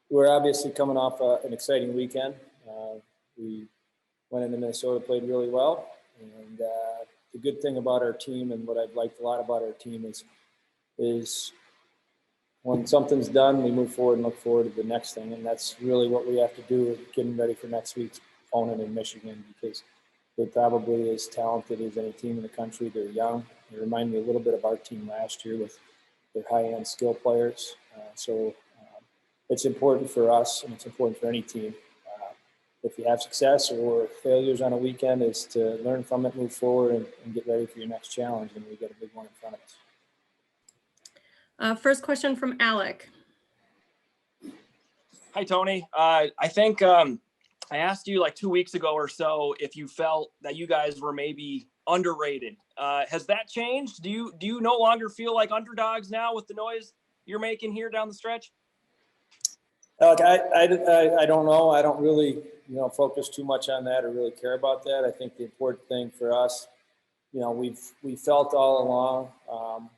we're obviously coming off an exciting weekend. We went into Minnesota, played really well, and the good thing about our team and what I've liked a lot about our team is when something's done, we move forward and look forward to the next thing, and that's really what we have to do, getting ready for next week's opponent in Michigan, because they're probably as talented as any team in the country. They're young. They remind me a little bit of our team last year with their high-end skill players. So it's important for us, and it's important for any team. If you have success or failures on a weekend, is to learn from it, move forward, and get ready for your next challenge, and we got a big one in front of us. First question from Alec. Hi, Tony. I think I asked you like 2 weeks ago or so if you felt that you guys were maybe underrated. Has that changed? Do you no longer feel like underdogs now with the noise you're making here down the stretch? Look, I don't know. I don't really, focus too much on that or really care about that. I think the important thing for us, we felt all along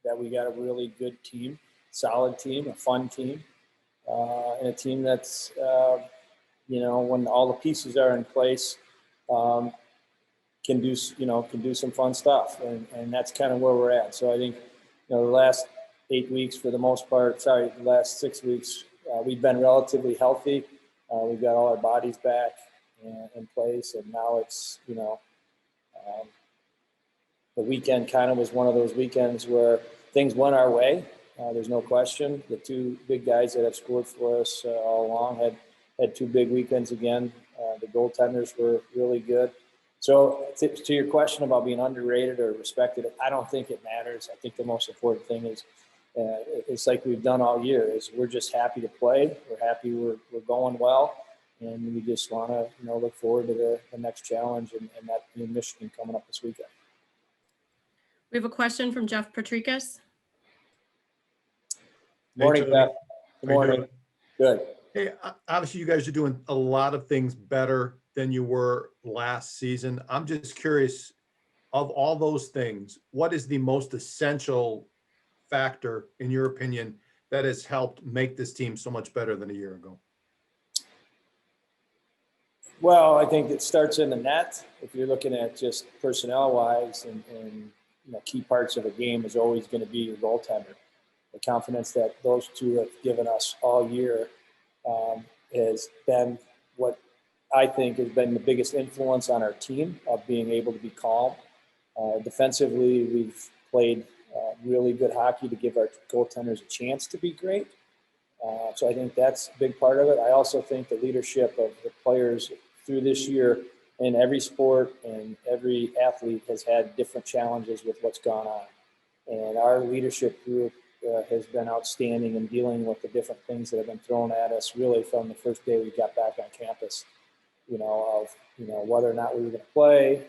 that we got a really good team, solid team, a fun team, and a team that's, when all the pieces are in place, can do some fun stuff, and that's kind of where we're at. So I think, the last 8 weeks, for the most part, the last 6 weeks, we've been relatively healthy. We've got all our bodies back in place, and now it's, the weekend kind of was one of those weekends where things went our way. There's no question. The two big guys that have scored for us all along had two big weekends again. The goaltenders were really good. So to your question about being underrated or respected, I don't think it matters. I think the most important thing is it's like we've done all year, is we're just happy to play. We're happy we're going well, and we just want to look forward to the next challenge, and that being Michigan coming up this weekend. We have a question from Jeff Patrikas. Morning, Jeff. Good morning. Good. Hey, obviously you guys are doing a lot of things better than you were last season. I'm just curious, of all those things, what is the most essential factor, in your opinion, that has helped make this team so much better than a year ago? Well, I think it starts in the net. If you're looking at just personnel-wise, and key parts of a game is always going to be your goaltender. The confidence that those two have given us all year has been what I think has been the biggest influence on our team, of being able to be calm. Defensively, we've played really good hockey to give our goaltenders a chance to be great. So I think that's a big part of it. I also think the leadership of the players through this year, in every sport and every athlete has had different challenges with what's gone on. And our leadership group has been outstanding in dealing with the different things that have been thrown at us really from the first day we got back on campus, whether or not we were going to play.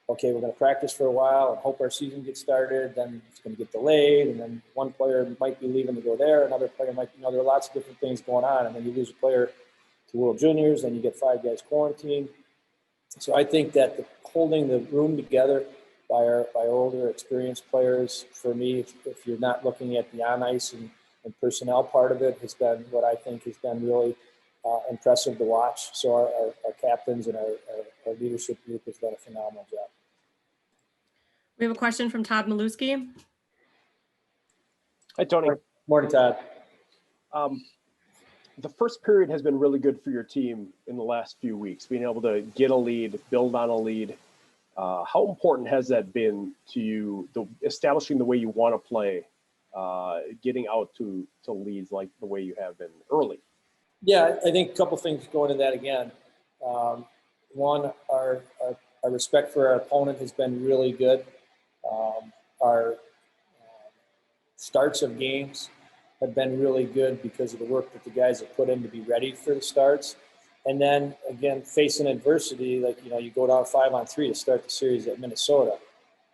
Okay, we're going to practice for a while and hope our season gets started, then it's going to get delayed, and then one player might be leaving to go there, another player might, there are lots of different things going on, and then you lose a player to World Juniors, then you get 5 guys quarantined. So I think that holding the room together by older, experienced players, for me, if you're not looking at the on-ice and personnel part of it, has been what I think has been really impressive to watch. So our captains and our leadership group has done a phenomenal job. We have a question from Todd Maluski. Hi, Tony. Morning, Todd. The first period has been really good for your team in the last few weeks, being able to get a lead, build on a lead. How important has that been to you, establishing the way you want to play, getting out to leads like the way you have been early? Yeah, I think a couple things going into that again. One, our respect for our opponent has been really good. Our starts of games have been really good because of the work that the guys have put in to be ready for the starts. And then, again, facing adversity, like, you go down 5-on-3 to start the series at Minnesota,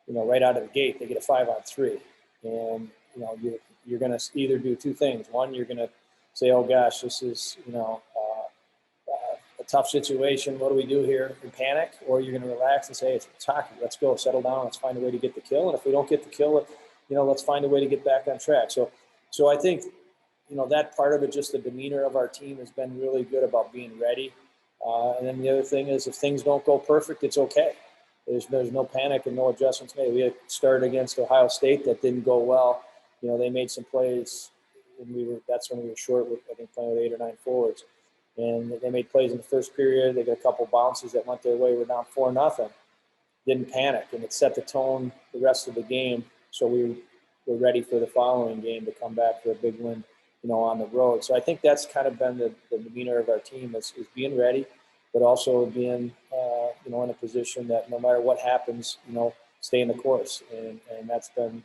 right out of the gate, they get a 5-on-3. And, you're going to either do two things. One, you're going to say, oh, gosh, this is, a tough situation. What do we do here? And panic. Or you're going to relax and say, it's hockey. Let's go. Settle down. Let's find a way to get the kill. And if we don't get the kill, let's find a way to get back on track. So I think that part of it, just the demeanor of our team has been really good about being ready. And then the other thing is, if things don't go perfect, it's okay. There's no panic and no adjustments made. We had started against Ohio State that didn't go well. They made some plays, and that's when we were short with, I think, playing with 8 or 9 forwards. And they made plays in the first period. They got a couple bounces that went their way. We're down 4-0. Didn't panic, and it set the tone the rest of the game. So we were ready for the following game to come back for a big win, on the road. So I think that's kind of been the demeanor of our team is being ready, but also being, in a position that no matter what happens, stay in the course. And that's been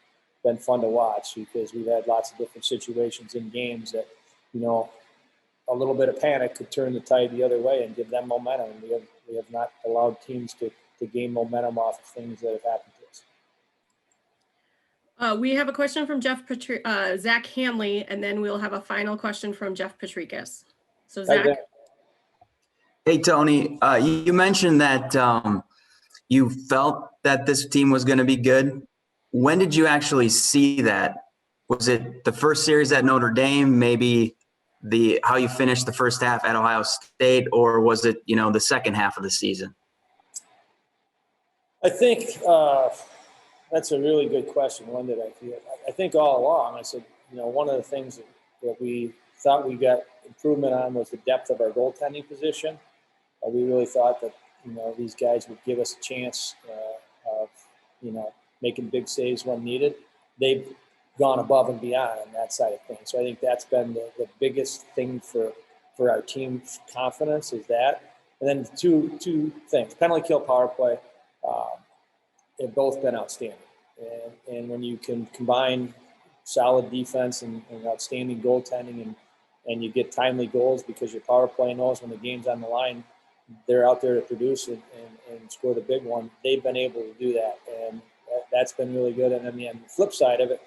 fun to watch, because we've had lots of different situations in games that, a little bit of panic could turn the tide the other way and give them momentum. And we have not allowed teams to gain momentum off of things that have happened to us. We have a question from Zach Hanley, and then we'll have a final question from Jeff Patrikas. So Zach. Hi, Hey, Tony, you mentioned that you felt that this team was going to be good. When did you actually see that? Was it the first series at Notre Dame, maybe how you finished the first half at Ohio State, or was it, the second half of the season? I think that's a really good question. When did I feel? I think all along. I said, one of the things that we thought we got improvement on was the depth of our goaltending position. We really thought that, these guys would give us a chance of, making big saves when needed. They've gone above and beyond on that side of things. So I think that's been the biggest thing for our team's confidence, is that. And then two things: penalty kill, power play. Have both been outstanding. And when you can combine solid defense and outstanding goaltending, and you get timely goals because your power play knows when the game's on the line, they're out there to produce and score the big one. They've been able to do that, and that's been really good. And then the flip side of it,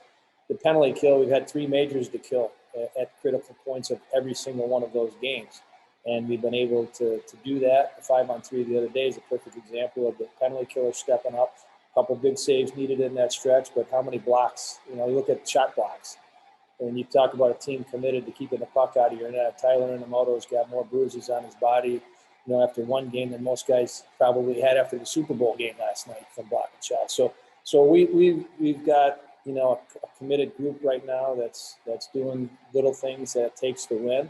the penalty kill, we've had 3 majors to kill at critical points of every single one of those games. And we've been able to do that. The 5-on-3 the other day is a perfect example of the penalty killer stepping up. A couple big saves needed in that stretch, but how many blocks? You look at shot blocks. And you talk about a team committed to keeping the puck out of your net. Tyler Inamoto's got more bruises on his body, after one game than most guys probably had after the Super Bowl game last night from blocking shots. So we've got a committed group right now that's doing little things that it takes to win.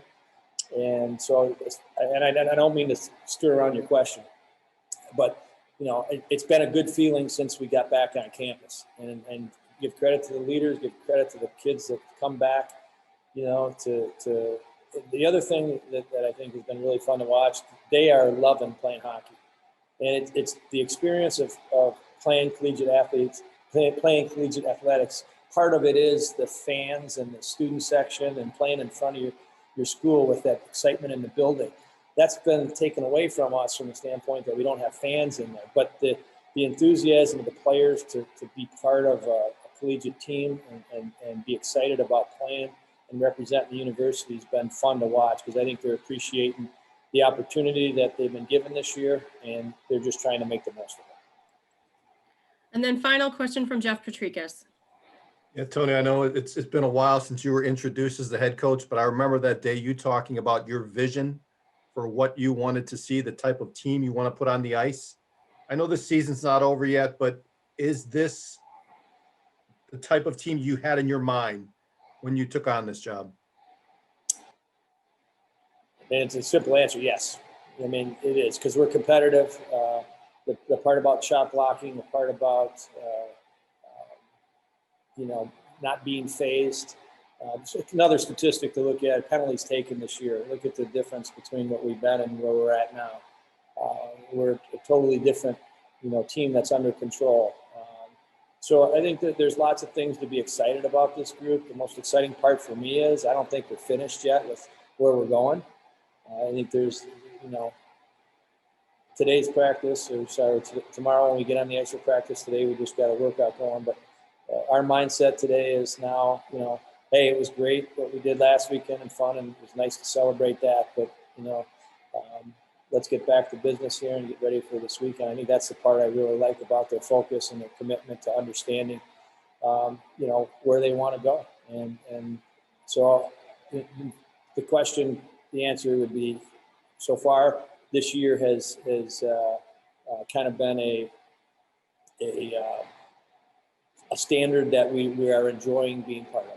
And so, and I don't mean to stir around your question, but it's been a good feeling since we got back on campus. And give credit to the leaders, give credit to the kids that come back. To the other thing that I think has been really fun to watch, they are loving playing hockey, and it's the experience of playing collegiate athletes, playing collegiate athletics. Part of it is the fans and the student section and playing in front of your school with that excitement in the building. That's been taken away from us from the standpoint that we don't have fans in there. But the enthusiasm of the players to be part of a collegiate team and be excited about playing and represent the university has been fun to watch, because I think they're appreciating the opportunity that they've been given this year, and they're just trying to make the most of it. And then final question from Jeff Patrikas. Yeah, Tony, I know it's been a while since you were introduced as the head coach, but I remember that day you talking about your vision for what you wanted to see, the type of team you want to put on the ice. I know the season's not over yet, but is this the type of team you had in your mind when you took on this job? And it's a simple answer, yes. I mean, it is, because we're competitive. The part about shot blocking, the part about not being phased. Another statistic to look at: penalties taken this year. Look at the difference between what we've been and where we're at now. We're a totally different, team that's under control. So I think that there's lots of things to be excited about this group. The most exciting part for me is I don't think we're finished yet with where we're going. I think there's, today's practice, tomorrow when we get on the ice for practice, today we just got a workout going. But our mindset today is now, hey, it was great what we did last weekend and fun, and it was nice to celebrate that. But, let's get back to business here and get ready for this weekend. I think that's the part I really like about their focus and their commitment to understanding, where they want to go. And so, the question, the answer would be, so far this year has kind of been a standard that we are enjoying being part of.